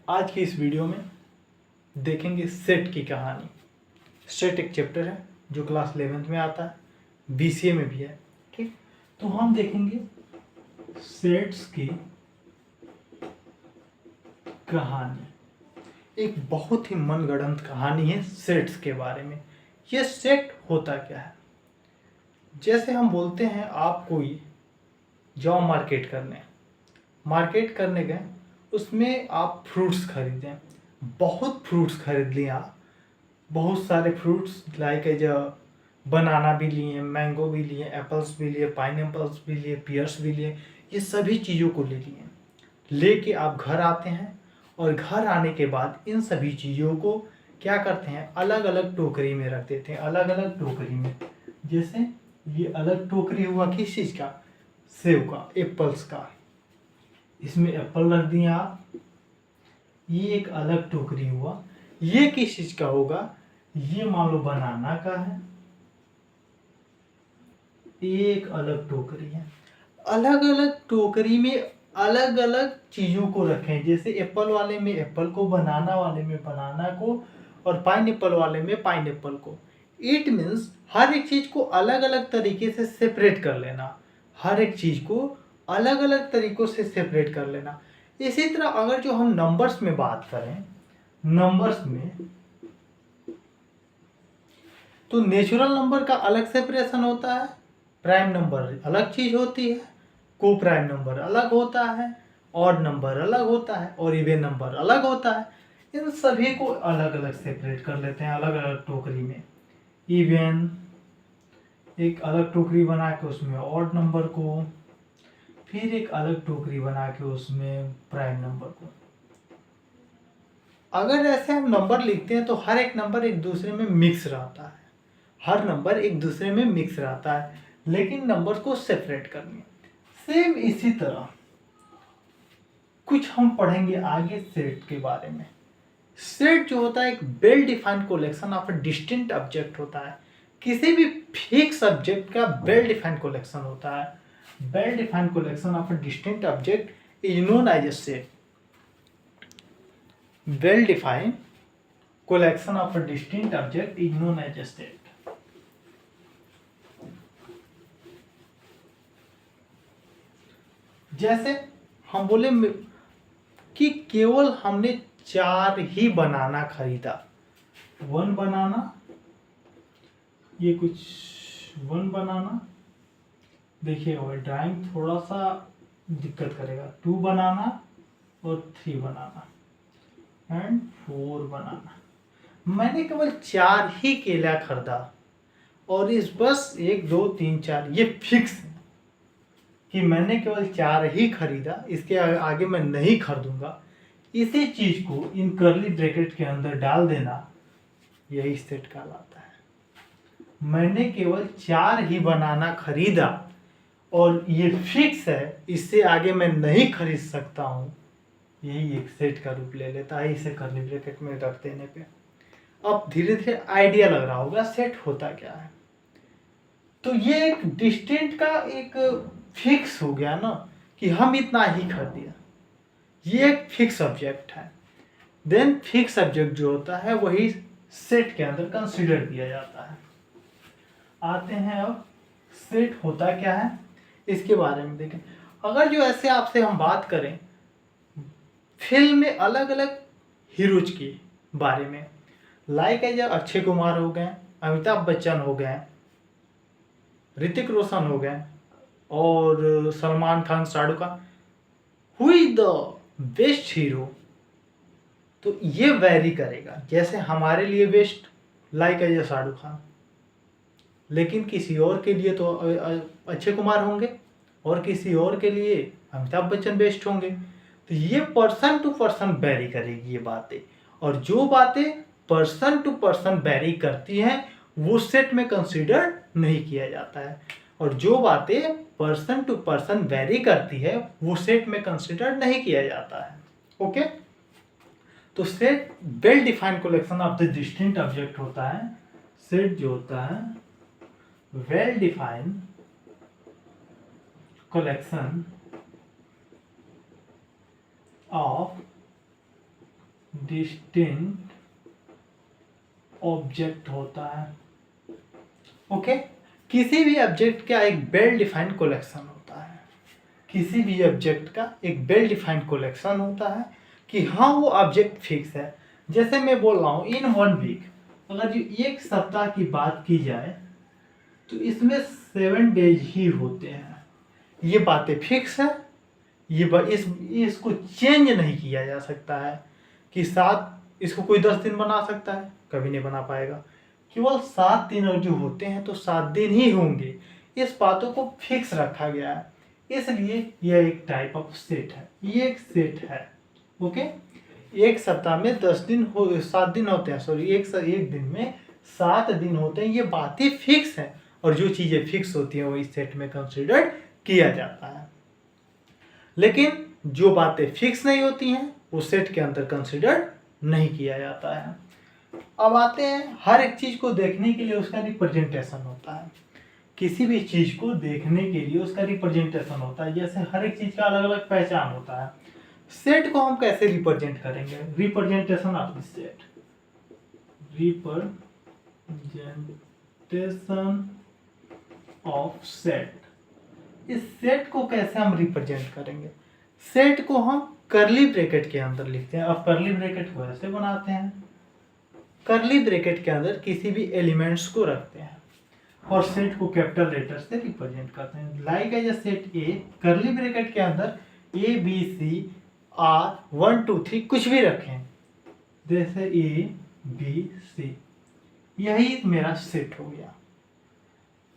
आज की इस वीडियो में देखेंगे सेट की कहानी। सेट एक चैप्टर है जो क्लास 11th में आता है, बीसीए में भी है। ठीक, तो हम देखेंगे सेट्स की कहानी। एक बहुत ही मनगढ़ंत कहानी है सेट्स के बारे में। ये सेट होता क्या है? जैसे हम बोलते हैं आप कोई जाओ मार्केट करने गए, उसमें आप फ्रूट्स खरीदें, बहुत फ्रूट्स खरीद लिए आप, बहुत सारे फ्रूट्स लाइक जो बनाना भी लिए, मैंगो भी लिए, एप्पल्स भी लिए, पाइनएप्पल्स भी लिए, पियर्स भी लिए, ये सभी चीज़ों को ले लिए। लेके आप घर आते हैं और घर आने के बाद इन सभी चीज़ों को क्या करते हैं, अलग अलग टोकरी में रख देते हैं, अलग अलग टोकरी में। जैसे ये अलग टोकरी हुआ किस चीज़ का? सेब का, एप्पल्स का। इसमें एप्पल रख दिए आप। ये एक अलग टोकरी हुआ। ये किस चीज का होगा? ये मान लो बनाना का है। ये एक अलग टोकरी है। अलग अलग टोकरी में अलग अलग चीजों को रखें। जैसे एप्पल वाले में एप्पल को, बनाना वाले में बनाना को, और पाइनएप्पल वाले में पाइनएप्पल को। इट मीन्स हर एक चीज को अलग अलग तरीके से सेपरेट कर लेना। हर एक चीज को अलग अलग तरीकों से सेपरेट कर लेना। इसी तरह अगर जो हम नंबर्स में बात करें, नंबर्स में तो नेचुरल नंबर का अलग सेपरेशन होता है, प्राइम नंबर अलग चीज होती है, को प्राइम नंबर अलग होता है, ऑड नंबर अलग होता है, और इवन नंबर अलग होता है। इन सभी को अलग अलग सेपरेट कर लेते हैं अलग अलग टोकरी में। इवन एक अलग टोकरी बना के उसमें ऑड नंबर को, फिर एक अलग टोकरी बना के उसमें प्राइम नंबर को। अगर ऐसे हम नंबर लिखते हैं तो हर एक नंबर एक दूसरे में मिक्स रहता है, हर नंबर एक दूसरे में मिक्स रहता है, लेकिन नंबर को सेपरेट करनी है। सेम इसी तरह कुछ हम पढ़ेंगे आगे सेट के बारे में। सेट जो होता है एक well defined collection of distinct object होता है। किसी भी फिक्स ऑब्जेक्ट का वेल डिफाइंड कलेक्शन होता है। Well defined collection of distinct object is known as a set. well defined collection of a distinct object is known as a set. जैसे हम बोले कि केवल हमने 4 ही बनाना खरीदा। 1 बनाना, ये कुछ 1 बनाना, देखिए और ड्राइंग थोड़ा सा दिक्कत करेगा। 2 बनाना और 3 बनाना एंड 4 बनाना। मैंने केवल 4 ही केला खरीदा, और इस बस 1 2 3 4 ये फिक्स है कि मैंने केवल 4 ही खरीदा, इसके आगे मैं नहीं खरीदूंगा। इसी चीज को इन कर्ली ब्रैकेट के अंदर डाल देना, यही सेट कहलाता है। मैंने केवल 4 ही बनाना खरीदा और ये फिक्स है, इससे आगे मैं नहीं खरीद सकता हूं, यही एक सेट का रूप ले लेता है इसे कर्ली ब्रैकेट में रख देने पे। अब धीरे धीरे आइडिया लग रहा होगा सेट होता क्या है। तो ये एक डिस्टिंक्ट का एक फिक्स हो गया ना, कि हम इतना ही खरीदिया, ये एक फिक्स ऑब्जेक्ट है। देन फिक्स ऑब्जेक्ट जो होता है वही सेट के अंदर कंसीडर किया जाता है। आते हैं अब सेट होता क्या है इसके बारे में देखें। अगर जो ऐसे आपसे हम बात करें फिल्म में अलग अलग हीरोज के बारे में, लाइक एज अक्षय कुमार हो गए, अमिताभ बच्चन हो गए, ऋतिक रोशन हो गए, और Salman Khan, Shahrukh Khan, who is the best hero, तो ये वैरी करेगा। जैसे हमारे लिए best like as Shahrukh Khan, लेकिन किसी और के लिए तो अक्षय कुमार होंगे, और किसी और के लिए अमिताभ बच्चन बेस्ट होंगे। तो ये पर्सन टू पर्सन वैरी करेगी ये बातें, और जो बातें पर्सन टू पर्सन वैरी करती हैं वो सेट में कंसीडर नहीं किया जाता है, और जो बातें पर्सन टू पर्सन वैरी करती है वो सेट में कंसीडर नहीं किया जाता है। ओके, तो set well defined collection of the distinct object होता है। सेट जो होता है well defined collection of distinct object होता है। ओके, किसी भी ऑब्जेक्ट का एक वेल डिफाइंड कलेक्शन होता है, किसी भी ऑब्जेक्ट का एक वेल डिफाइंड कलेक्शन होता है कि हाँ वो ऑब्जेक्ट फिक्स है। जैसे मैं बोल रहा हूँ इन 1 वीक, अगर जो एक सप्ताह की बात की जाए तो इसमें 7 डेज ही होते हैं। ये बातें फिक्स है, इसको चेंज नहीं किया जा सकता है कि 7, इसको कोई 10 दिन बना सकता है, कभी नहीं बना पाएगा। केवल 7 दिन जो होते हैं तो 7 दिन ही होंगे, इस बातों को फिक्स रखा गया है। इसलिए यह एक टाइप ऑफ सेट है, ये एक सेट है। ओके, एक सप्ताह में 7 दिन होते हैं, सॉरी एक दिन में 7 दिन होते हैं। ये बातें फिक्स है और जो चीजें फिक्स होती हैं वो इस सेट में कंसिडर किया जाता है। लेकिन जो बातें फिक्स नहीं होती हैं वो सेट के अंदर कंसिडर नहीं किया जाता है। अब आते हैं, हर एक चीज को देखने के लिए उसका रिप्रेजेंटेशन होता है। किसी भी चीज को देखने के लिए उसका रिप्रेजेंटेशन होता है। जैसे हर एक चीज का अलग अलग पहचान होता है। सेट को हम कैसे रिप्रेजेंट करेंगे? Representation of the set, representation of set. इस सेट को कैसे हम रिप्रेजेंट करेंगे? सेट को हम कर्ली ब्रैकेट के अंदर लिखते हैं। अब कर्ली ब्रैकेट को ऐसे बनाते हैं, कर्ली ब्रैकेट के अंदर किसी भी एलिमेंट्स को रखते हैं और सेट को कैपिटल लेटर से रिप्रेजेंट करते हैं। Like as a set A, curly bracket के अंदर ए बी सी आर 1 2 3 कुछ भी रखें, जैसे ए बी सी, यही मेरा सेट हो गया।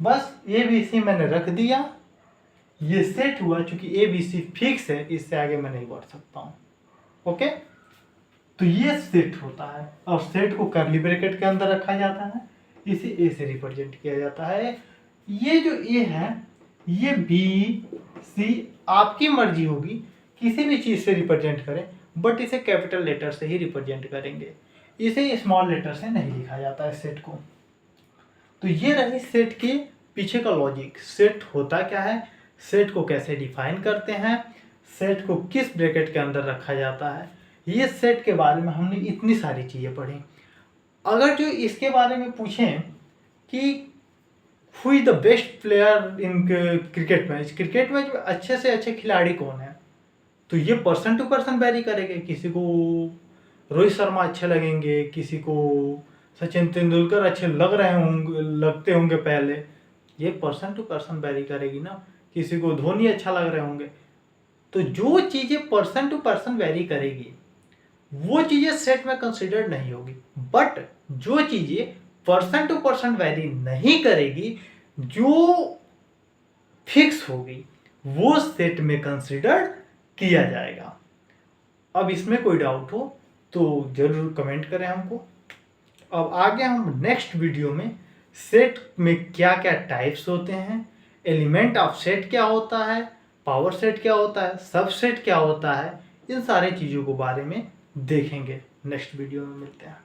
बस ए बी सी मैंने रख दिया, ये सेट हुआ। चूंकि ए बी सी फिक्स है, इससे आगे मैं नहीं बढ़ सकता हूं। ओके, तो ये सेट होता है और सेट को कर्ली ब्रैकेट के अंदर रखा जाता है, इसे ए से रिप्रेजेंट किया जाता है। ये जो ए है, ये बी सी आपकी मर्जी होगी, किसी भी चीज से रिप्रेजेंट करें, बट इसे कैपिटल लेटर से ही रिप्रेजेंट करेंगे, इसे स्मॉल लेटर से नहीं लिखा जाता है सेट को। तो ये रही सेट के पीछे का लॉजिक। सेट होता क्या है, सेट को कैसे डिफाइन करते हैं, सेट को किस ब्रैकेट के अंदर रखा जाता है, ये सेट के बारे में हमने इतनी सारी चीज़ें पढ़ी। अगर जो इसके बारे में पूछें कि who is the best player in cricket match में अच्छे से अच्छे खिलाड़ी कौन है, तो ये पर्सन टू पर्सन वेरी करेंगे। किसी को रोहित शर्मा अच्छे लगेंगे, किसी को सचिन तेंदुलकर अच्छे लगते होंगे पहले, ये पर्सन टू पर्सन वेरी करेगी ना। किसी को धोनी अच्छा लग रहे होंगे। तो जो चीज़ें पर्सन टू पर्सन वेरी करेगी वो चीज़ें सेट में कंसिडर्ड नहीं होगी, बट जो चीज़ें पर्सन टू पर्सन वेरी नहीं करेगी, जो फिक्स होगी, वो सेट में कंसिडर्ड किया जाएगा। अब इसमें कोई डाउट हो तो जरूर कमेंट करें हमको। अब आगे हम नेक्स्ट वीडियो में सेट में क्या क्या टाइप्स होते हैं, एलिमेंट ऑफ सेट क्या होता है, पावर सेट क्या होता है, सब सेट क्या होता है, इन सारे चीज़ों के बारे में देखेंगे। नेक्स्ट वीडियो में मिलते हैं।